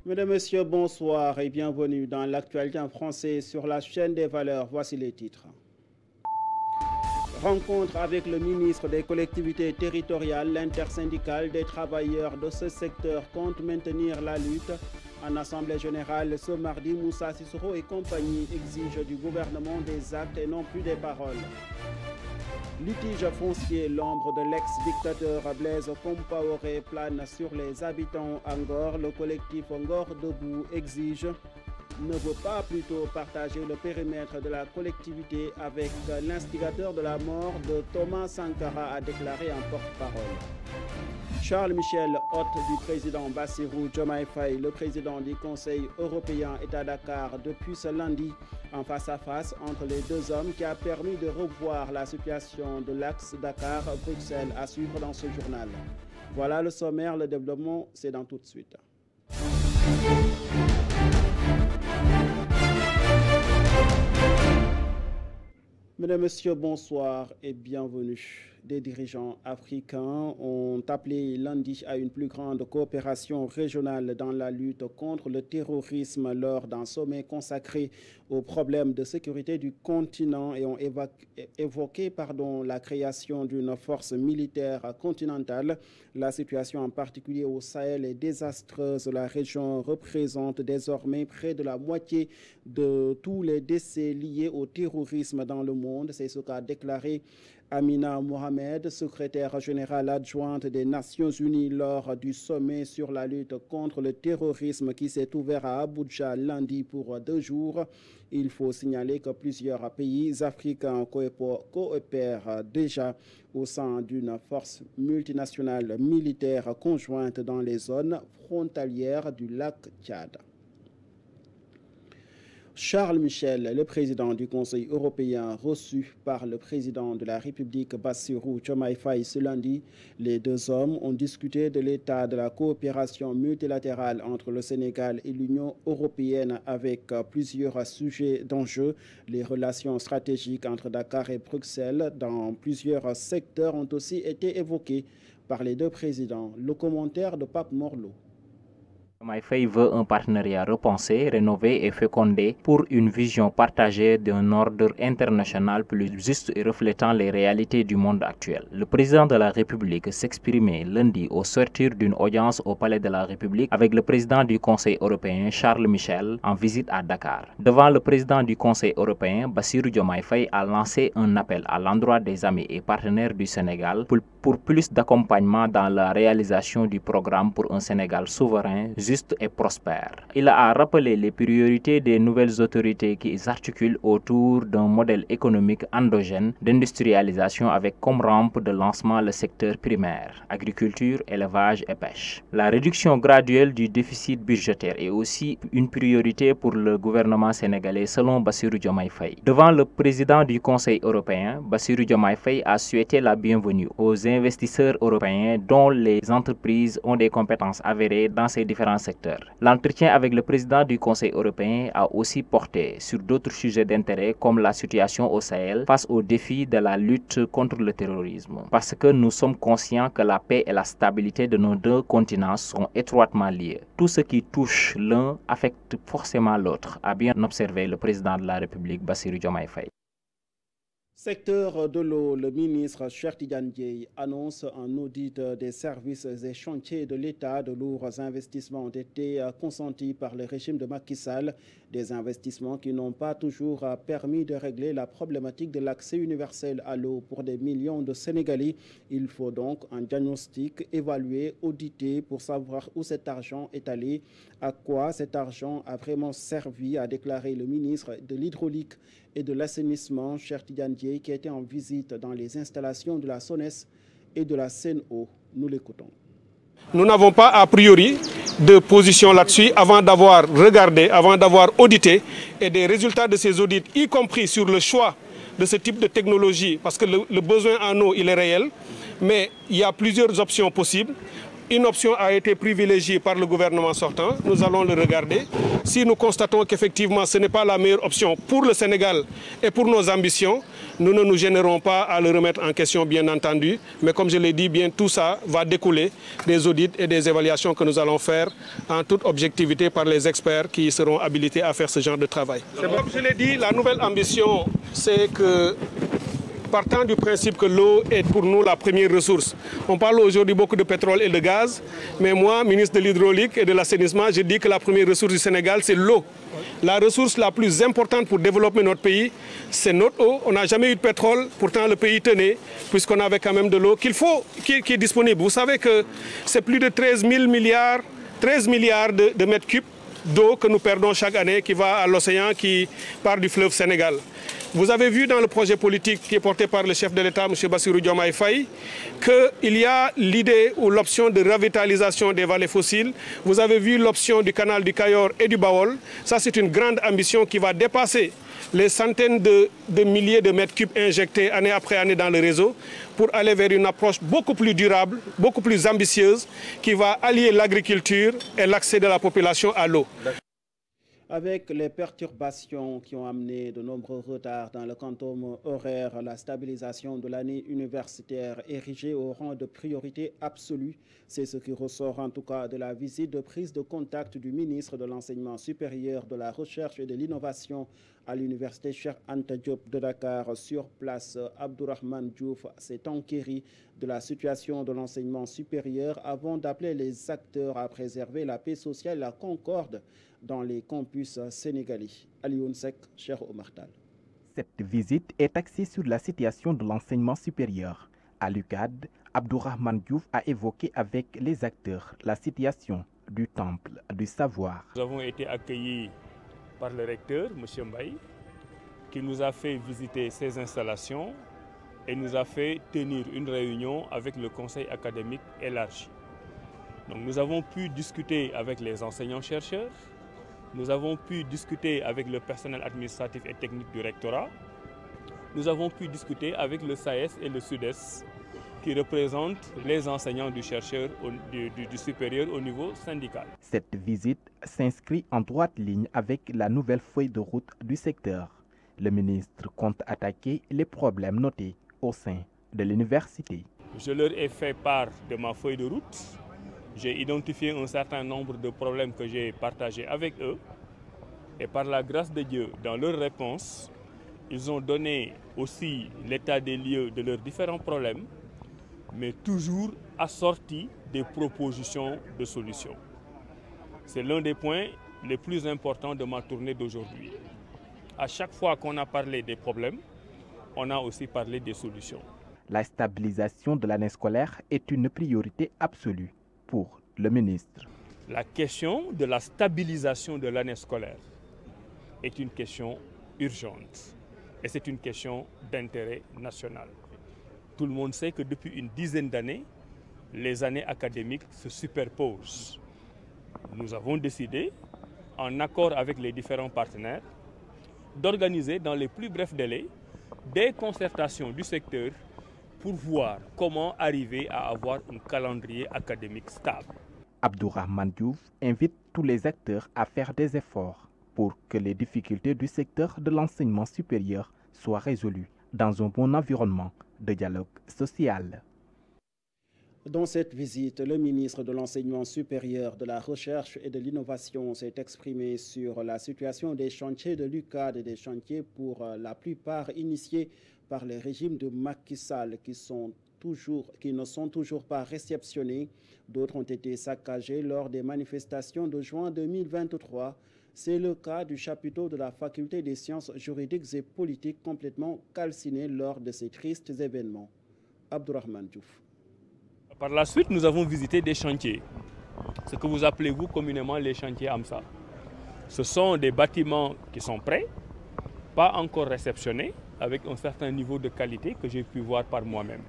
Mesdames, Messieurs, bonsoir et bienvenue dans l'actualité en français sur la chaîne des valeurs. Voici les titres. Rencontre avec le ministre des collectivités territoriales, l'intersyndicale des travailleurs de ce secteur compte maintenir la lutte. En assemblée générale ce mardi, Moussa Sissoko et compagnie exigent du gouvernement des actes et non plus des paroles. Litige foncier, l'ombre de l'ex-dictateur Blaise Compaoré plane sur les habitants Ngor. Le collectif Ngor Debout exige ne veut pas plutôt partager le périmètre de la collectivité avec l'instigateur de la mort de Thomas Sankara, a déclaré en porte-parole. Charles Michel, hôte du président Bassirou Diomaye Faye, le président du Conseil européen est à Dakar depuis ce lundi en face-à-face entre les deux hommes qui a permis de revoir la situation de l'axe Dakar-Bruxelles, à suivre dans ce journal. Voilà le sommaire, le développement, c'est dans tout de suite. Mesdames, Messieurs, bonsoir et bienvenue. Des dirigeants africains ont appelé lundi à une plus grande coopération régionale dans la lutte contre le terrorisme lors d'un sommet consacré aux problèmes de sécurité du continent et ont évoqué la création d'une force militaire continentale. La situation en particulier au Sahel est désastreuse. La région représente désormais près de la moitié de tous les décès liés au terrorisme dans le monde. C'est ce qu'a déclaré Amina Mohamed, secrétaire générale adjointe des Nations Unies lors du sommet sur la lutte contre le terrorisme qui s'est ouvert à Abuja lundi pour 2 jours. Il faut signaler que plusieurs pays africains coopèrent déjà au sein d'une force multinationale militaire conjointe dans les zones frontalières du lac Tchad. Charles Michel, le président du Conseil européen, reçu par le président de la République Bassirou Diomaye Faye ce lundi. Les deux hommes ont discuté de l'état de la coopération multilatérale entre le Sénégal et l'Union européenne avec plusieurs sujets d'enjeu. Les relations stratégiques entre Dakar et Bruxelles dans plusieurs secteurs ont aussi été évoquées par les deux présidents. Le commentaire de Pape Morlo. Diomaye Faye veut un partenariat repensé, rénové et fécondé pour une vision partagée d'un ordre international plus juste et reflétant les réalités du monde actuel. Le président de la République s'exprimait lundi au sortir d'une audience au Palais de la République avec le président du Conseil européen Charles Michel en visite à Dakar. Devant le président du Conseil européen, Bassirou Diomaye Faye a lancé un appel à l'endroit des amis et partenaires du Sénégal pour plus d'accompagnement dans la réalisation du programme pour un Sénégal souverain, juste et prospère. Il a rappelé les priorités des nouvelles autorités qui s'articulent autour d'un modèle économique endogène d'industrialisation avec comme rampe de lancement le secteur primaire, agriculture, élevage et pêche. La réduction graduelle du déficit budgétaire est aussi une priorité pour le gouvernement sénégalais selon Bassirou Diomaye Faye. Devant le président du Conseil européen, Bassirou Diomaye Faye a souhaité la bienvenue aux investisseurs européens dont les entreprises ont des compétences avérées dans ces différents secteurs. L'entretien avec le président du Conseil européen a aussi porté sur d'autres sujets d'intérêt comme la situation au Sahel face aux défis de la lutte contre le terrorisme. Parce que nous sommes conscients que la paix et la stabilité de nos deux continents sont étroitement liés. Tout ce qui touche l'un affecte forcément l'autre, a bien observé le président de la République Bassirou Diomaye Faye. Secteur de l'eau, le ministre Cheikh Tidiane Dièye annonce un audit des services et chantiers de l'État. De lourds investissements ont été consentis par le régime de Macky Sall, des investissements qui n'ont pas toujours permis de régler la problématique de l'accès universel à l'eau pour des millions de Sénégalais. Il faut donc un diagnostic évalué, audité pour savoir où cet argent est allé, à quoi cet argent a vraiment servi, a déclaré le ministre de l'Hydraulique et de l'assainissement, Cheikh Tidiane Dièye, qui était en visite dans les installations de la SONES et de la Sen'Eau. Nous l'écoutons. Nous n'avons pas a priori de position là-dessus avant d'avoir regardé, avant d'avoir audité et des résultats de ces audits, y compris sur le choix de ce type de technologie, parce que le besoin en eau, il est réel, mais il y a plusieurs options possibles. une option a été privilégiée par le gouvernement sortant, nous allons le regarder. Si nous constatons qu'effectivement ce n'est pas la meilleure option pour le Sénégal et pour nos ambitions, nous ne nous gênerons pas à le remettre en question, bien entendu. Mais comme je l'ai dit, bien tout ça va découler des audits et des évaluations que nous allons faire en toute objectivité par les experts qui seront habilités à faire ce genre de travail. Comme je l'ai dit, la nouvelle ambition, c'est que partant du principe que l'eau est pour nous la première ressource. On parle aujourd'hui beaucoup de pétrole et de gaz, mais moi, ministre de l'hydraulique et de l'assainissement, je dis que la première ressource du Sénégal, c'est l'eau. La ressource la plus importante pour développer notre pays, c'est notre eau. On n'a jamais eu de pétrole, pourtant le pays tenait, puisqu'on avait quand même de l'eau qui est disponible. Vous savez que c'est plus de 13 milliards de mètres cubes d'eau que nous perdons chaque année, qui va à l'océan, qui part du fleuve Sénégal. Vous avez vu dans le projet politique qui est porté par le chef de l'État, M. Bassirou Diomaye Faye, qu'il y a l'idée ou l'option de revitalisation des vallées fossiles. Vous avez vu l'option du canal du Cayor et du Baol. Ça, c'est une grande ambition qui va dépasser les centaines de milliers de mètres cubes injectés année après année dans le réseau pour aller vers une approche beaucoup plus durable, beaucoup plus ambitieuse, qui va allier l'agriculture et l'accès de la population à l'eau. Avec les perturbations qui ont amené de nombreux retards dans le quantum horaire, la stabilisation de l'année universitaire érigée au rang de priorité absolue, c'est ce qui ressort en tout cas de la visite de prise de contact du ministre de l'Enseignement supérieur, de la Recherche et de l'Innovation à l'Université Cheikh Anta Diop de Dakar. Sur place, Abdourahmane Diouf s'est enquéri de la situation de l'enseignement supérieur avant d'appeler les acteurs à préserver la paix sociale et la concorde dans les campus sénégalais. Alioune Seck, Cheikh Omar Tall. Cette visite est axée sur la situation de l'enseignement supérieur. À l'UCAD, Abdourahmane Diouf a évoqué avec les acteurs la situation du temple du savoir. Nous avons été accueillis par le recteur, M. Mbaye, qui nous a fait visiter ses installations et nous a fait tenir une réunion avec le conseil académique élargi. Donc nous avons pu discuter avec les enseignants-chercheurs, nous avons pu discuter avec le personnel administratif et technique du rectorat, nous avons pu discuter avec le SAES et le SUDES qui représentent les enseignants du chercheur du supérieur au niveau syndical. Cette visite s'inscrit en droite ligne avec la nouvelle feuille de route du secteur. Le ministre compte attaquer les problèmes notés au sein de l'université. Je leur ai fait part de ma feuille de route. J'ai identifié un certain nombre de problèmes que j'ai partagés avec eux. Et par la grâce de Dieu, dans leurs réponses, ils ont donné aussi l'état des lieux de leurs différents problèmes, mais toujours assortis des propositions de solutions. C'est l'un des points les plus importants de ma tournée d'aujourd'hui. À chaque fois qu'on a parlé des problèmes, on a aussi parlé des solutions. La stabilisation de l'année scolaire est une priorité absolue pour le ministre. La question de la stabilisation de l'année scolaire est une question urgente et c'est une question d'intérêt national. Tout le monde sait que depuis une dizaine d'années, les années académiques se superposent. Nous avons décidé, en accord avec les différents partenaires, d'organiser dans les plus brefs délais des concertations du secteur pour voir comment arriver à avoir un calendrier académique stable. Abdourahmane Diouf invite tous les acteurs à faire des efforts pour que les difficultés du secteur de l'enseignement supérieur soient résolues dans un bon environnement de dialogue social. Dans cette visite, le ministre de l'Enseignement supérieur, de la Recherche et de l'Innovation s'est exprimé sur la situation des chantiers de l'UCAD et des chantiers pour la plupart initiés par le régime de Macky Sall qui ne sont toujours pas réceptionnés. D'autres ont été saccagés lors des manifestations de juin 2023. C'est le cas du chapiteau de la faculté des sciences juridiques et politiques complètement calciné lors de ces tristes événements. Abdourahmane Diouf. Par la suite, nous avons visité des chantiers, ce que vous appelez vous communément les chantiers AMSA. Ce sont des bâtiments qui sont prêts, pas encore réceptionnés, avec un certain niveau de qualité que j'ai pu voir par moi-même.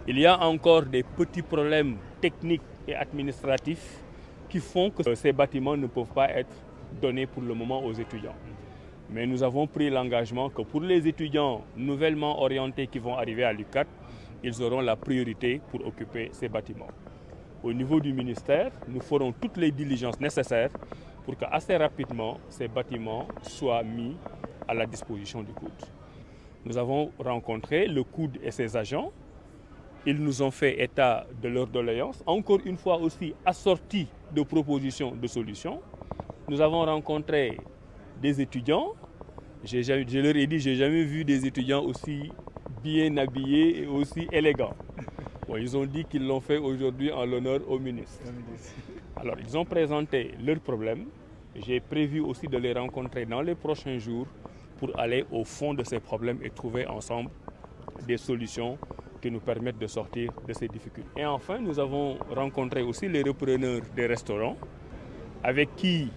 Il y a encore des petits problèmes techniques et administratifs qui font que ces bâtiments ne peuvent pas être donnés pour le moment aux étudiants. Mais nous avons pris l'engagement que pour les étudiants nouvellement orientés qui vont arriver à l'UCAD, ils auront la priorité pour occuper ces bâtiments. au niveau du ministère, nous ferons toutes les diligences nécessaires pour qu'assez rapidement, ces bâtiments soient mis à la disposition du COUD. Nous avons rencontré le COUD et ses agents. Ils nous ont fait état de leurs doléances, encore une fois aussi assorties de propositions de solutions. Nous avons rencontré des étudiants. Je leur ai dit, je n'ai jamais vu des étudiants aussi bien habillés et aussi élégants. Bon, ils ont dit qu'ils l'ont fait aujourd'hui en l'honneur au ministre. Alors, ils ont présenté leurs problèmes. J'ai prévu aussi de les rencontrer dans les prochains jours pour aller au fond de ces problèmes et trouver ensemble des solutions qui nous permettent de sortir de ces difficultés. Et enfin, nous avons rencontré aussi les repreneurs des restaurants avec qui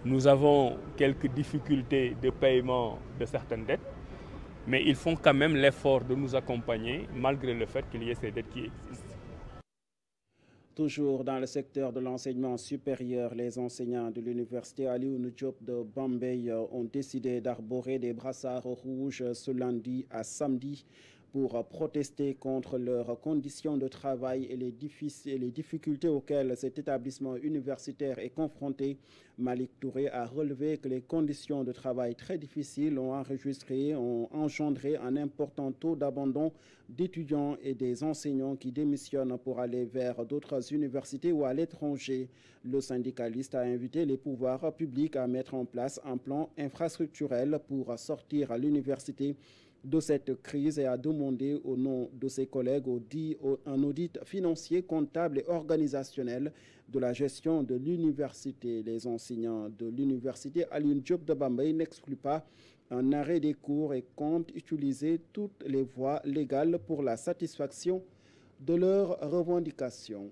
nous avons quelques difficultés de paiement de certaines dettes, mais ils font quand même l'effort de nous accompagner malgré le fait qu'il y ait ces dettes qui existent. Toujours dans le secteur de l'enseignement supérieur, les enseignants de l'université Alioune Diop de Bambey ont décidé d'arborer des brassards rouges ce lundi à samedi pour protester contre leurs conditions de travail et les difficultés auxquelles cet établissement universitaire est confronté. Malik Touré a relevé que les conditions de travail très difficiles ont engendré un important taux d'abandon d'étudiants et des enseignants qui démissionnent pour aller vers d'autres universités ou à l'étranger. Le syndicaliste a invité les pouvoirs publics à mettre en place un plan infrastructurel pour sortir à l'université de cette crise et a demandé au nom de ses collègues un audit financier, comptable et organisationnel de la gestion de l'université. Les enseignants de l'université Alioune Diop de Bambey n'excluent pas un arrêt des cours et comptent utiliser toutes les voies légales pour la satisfaction de leurs revendications.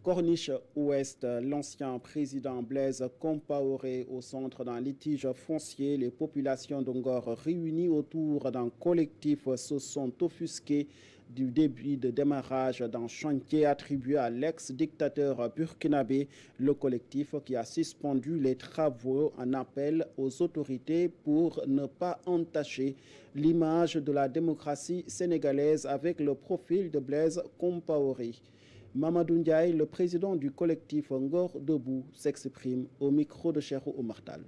Corniche Ouest, l'ancien président Blaise Compaoré au centre d'un litige foncier. Les populations de Ngor réunies autour d'un collectif se sont offusquées du début de démarrage d'un chantier attribué à l'ex-dictateur burkinabé. Le collectif qui a suspendu les travaux en appelle aux autorités pour ne pas entacher l'image de la démocratie sénégalaise avec le profil de Blaise Compaoré. Mamadou Ndiaye, le président du collectif Ngor Debout, s'exprime au micro de Cheikh Oumar Tall.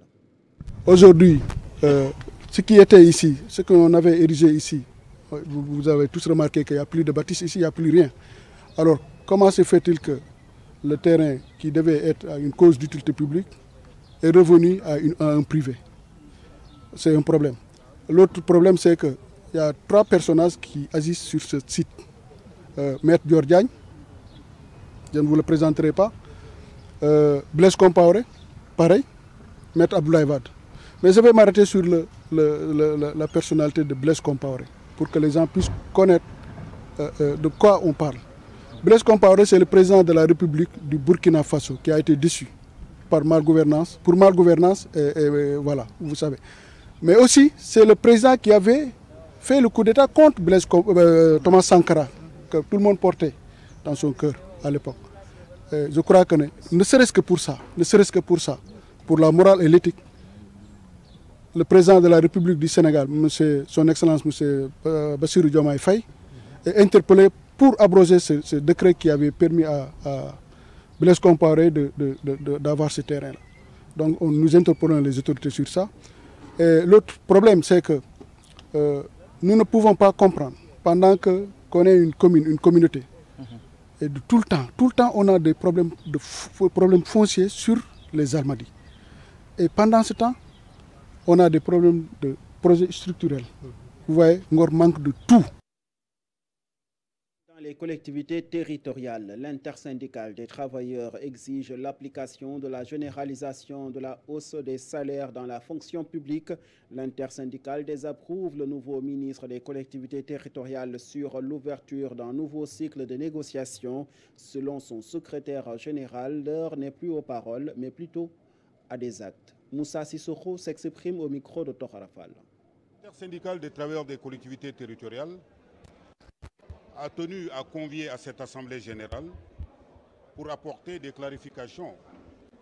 Aujourd'hui, ce qui était ici, ce qu'on avait érigé ici, vous avez tous remarqué qu'il n'y a plus de bâtisse ici, il n'y a plus rien. Alors, comment se fait-il que le terrain qui devait être à une cause d'utilité publique est revenu à un privé? C'est un problème. L'autre problème, c'est qu'il y a 3 personnages qui agissent sur ce site. Maître Diordiagne, je ne vous le présenterai pas. Blaise Compaoré, pareil. Maître Abdoulaye Wade. Mais je vais m'arrêter sur la personnalité de Blaise Compaoré pour que les gens puissent connaître de quoi on parle. Blaise Compaoré, c'est le président de la République du Burkina Faso qui a été déçu par malgouvernance, pour malgouvernance, et voilà, vous savez. Mais aussi, c'est le président qui avait fait le coup d'État contre Thomas Sankara, que tout le monde portait dans son cœur à l'époque. Je crois que ne serait-ce que pour ça, pour la morale et l'éthique, le président de la République du Sénégal, son Excellence M. Bassirou Diomaye Faye, est interpellé pour abroger ce décret qui avait permis à Blaise Compaoré d'avoir ce terrain-là. Donc nous interpellons les autorités sur ça. Et l'autre problème, c'est que nous ne pouvons pas comprendre, pendant qu'on est une commune, une communauté, et tout le temps, on a des problèmes fonciers sur les Almadies. Et pendant ce temps, on a des problèmes de projets structurels. Vous voyez, Ngor manque de tout. Dans les collectivités territoriales, l'intersyndicale des travailleurs exige l'application de la généralisation de la hausse des salaires dans la fonction publique. L'intersyndicale désapprouve le nouveau ministre des collectivités territoriales sur l'ouverture d'un nouveau cycle de négociation. Selon son secrétaire général, l'heure n'est plus aux paroles, mais plutôt à des actes. Moussa Sissoko s'exprime au micro de Toharafal. L'intersyndicale des travailleurs des collectivités territoriales a tenu à convier à cette Assemblée générale pour apporter des clarifications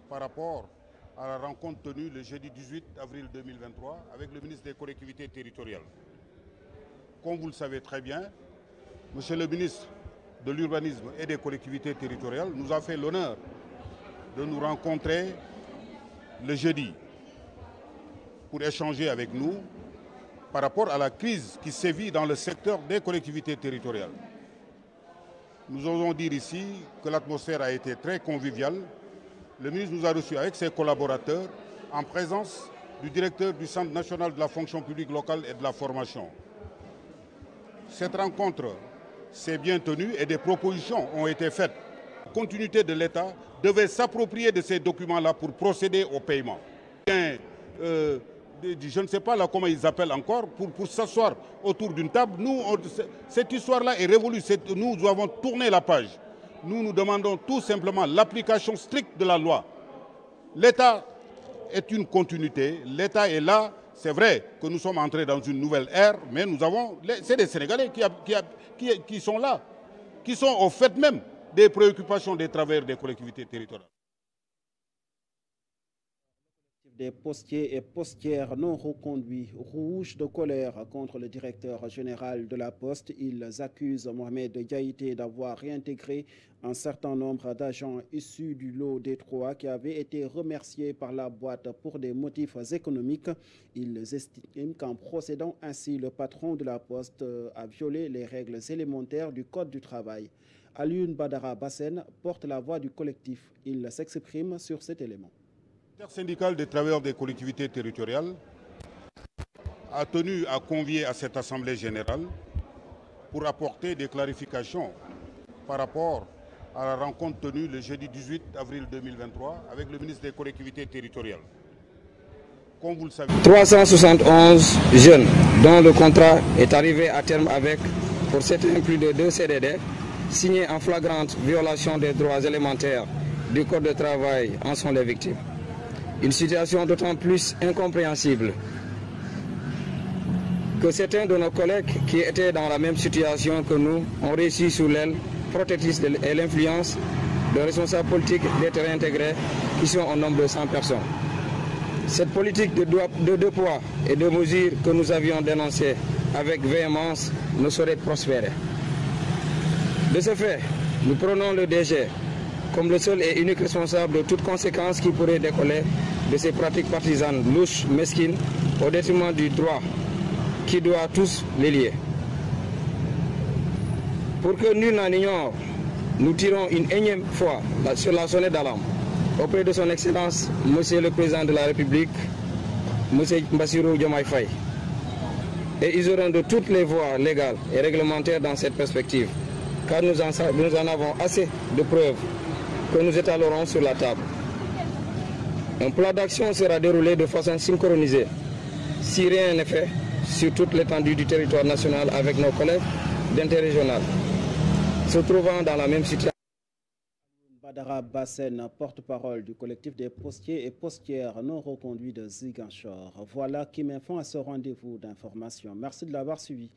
par rapport à la rencontre tenue le jeudi 18 avril 2023 avec le ministre des collectivités territoriales. Comme vous le savez très bien, Monsieur le ministre de l'urbanisme et des collectivités territoriales nous a fait l'honneur de nous rencontrer le jeudi pour échanger avec nous par rapport à la crise qui sévit dans le secteur des collectivités territoriales. Nous osons dire ici que l'atmosphère a été très conviviale. Le ministre nous a reçus avec ses collaborateurs en présence du directeur du Centre national de la fonction publique locale et de la formation. Cette rencontre s'est bien tenue et des propositions ont été faites. La continuité de l'État devait s'approprier de ces documents-là pour procéder au paiement. Je ne sais pas là comment ils appellent encore, pour s'asseoir autour d'une table. Nous, cette histoire-là est révolue. Nous avons tourné la page. Nous demandons tout simplement l'application stricte de la loi. L'État est une continuité. L'État est là. C'est vrai que nous sommes entrés dans une nouvelle ère, mais c'est des Sénégalais qui sont là, qui sont au fait même des préoccupations des travailleurs des collectivités territoriales. Des postiers et postières non reconduits, rouges de colère contre le directeur général de la Poste. Ils accusent Mohamed Diaïté d'avoir réintégré un certain nombre d'agents issus du lot Détroit qui avaient été remerciés par la boîte pour des motifs économiques. Ils estiment qu'en procédant ainsi, le patron de la Poste a violé les règles élémentaires du Code du travail. Alioune Badara Bassène porte la voix du collectif. Il s'exprime sur cet élément. L'intersyndicale des travailleurs des collectivités territoriales a tenu à convier à cette Assemblée générale pour apporter des clarifications par rapport à la rencontre tenue le jeudi 18 avril 2023 avec le ministre des collectivités territoriales. Comme vous le savez, 371 jeunes dont le contrat est arrivé à terme avec, pour certains, plus de 2 CDD, signés en flagrante violation des droits élémentaires du Code du travail en sont les victimes. Une situation d'autant plus incompréhensible que certains de nos collègues qui étaient dans la même situation que nous ont réussi sous l'aile protectrice et l'influence de responsables politiques d'être réintégrés qui sont au nombre de 100 personnes. Cette politique de deux poids et deux mesures que nous avions dénoncée avec véhémence ne saurait prospérer. De ce fait, nous prenons le DG comme le seul et unique responsable de toute conséquence qui pourrait décoller de ces pratiques partisanes louches, mesquines, au détriment du droit qui doit tous les lier. Pour que nul n'en ignore, nous tirons une énième fois sur la sonnette d'alarme auprès de son Excellence, Monsieur le Président de la République, Monsieur Bassirou Diomaye Faye. Et ils auront de toutes les voies légales et réglementaires dans cette perspective, car nous en avons assez de preuves que nous étalerons sur la table. Un plan d'action sera déroulé de façon synchronisée, si rien n'est fait, sur toute l'étendue du territoire national avec nos collègues d'interrégional, se trouvant dans la même situation. Badara Bassène, porte-parole du collectif des postiers et postières non reconduits de Ziguinchor. Voilà qui met fin à ce rendez-vous d'information. Merci de l'avoir suivi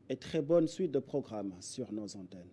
et très bonne suite de programmes sur nos antennes.